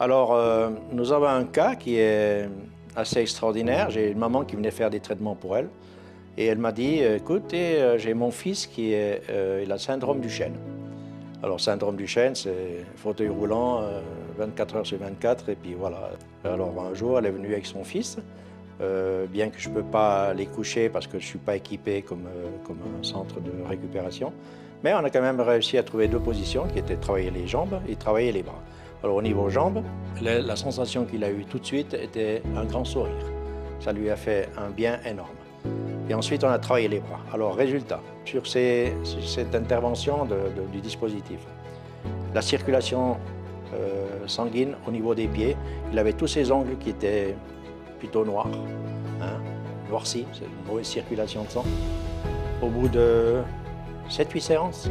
Alors, nous avons un cas qui est assez extraordinaire. J'ai une maman qui venait faire des traitements pour elle. Et elle m'a dit, écoutez, j'ai mon fils qui il a le syndrome du chêne. Alors, syndrome du chêne, c'est fauteuil roulant, 24 heures sur 24, et puis voilà. Alors, un jour, elle est venue avec son fils, bien que je ne peux pas les coucher parce que je ne suis pas équipé comme un centre de récupération. Mais on a quand même réussi à trouver deux positions qui étaient travailler les jambes et travailler les bras. Alors, au niveau jambes, la sensation qu'il a eue tout de suite était un grand sourire. Ça lui a fait un bien énorme. Et ensuite, on a travaillé les bras. Alors, résultat, sur cette intervention du dispositif, la circulation sanguine au niveau des pieds, il avait tous ses ongles qui étaient plutôt noirs, hein, noircis, c'est une mauvaise circulation de sang. Au bout de 7-8 séances,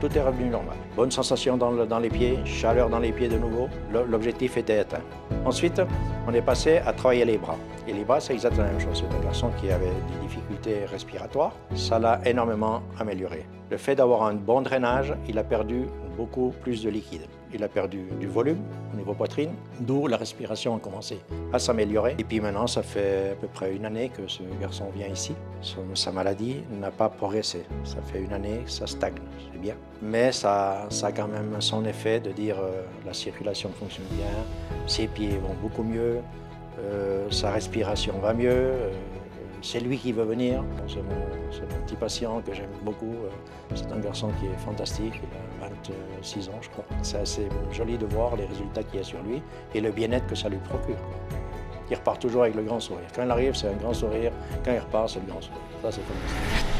tout est revenu normal. Bonne sensation dans les pieds, chaleur dans les pieds de nouveau. L'objectif était atteint. Ensuite, on est passé à travailler les bras. Et les bras, c'est exactement la même chose. C'est un garçon qui avait des difficultés respiratoires. Ça l'a énormément amélioré. Le fait d'avoir un bon drainage, il a perdu beaucoup plus de liquide. Il a perdu du volume au niveau poitrine, d'où la respiration a commencé à s'améliorer. Et puis maintenant, ça fait à peu près une année que ce garçon vient ici. Sa maladie n'a pas progressé. Ça fait une année que ça stagne, c'est bien. Mais ça a quand même son effet de dire la circulation fonctionne bien, ses pieds vont beaucoup mieux, sa respiration va mieux. C'est lui qui veut venir. C'est mon petit patient que j'aime beaucoup. C'est un garçon qui est fantastique. Il a 26 ans, je crois. C'est assez joli de voir les résultats qu'il y a sur lui et le bien-être que ça lui procure. Il repart toujours avec le grand sourire. Quand il arrive, c'est un grand sourire. Quand il repart, c'est le grand sourire. Ça, c'est fantastique.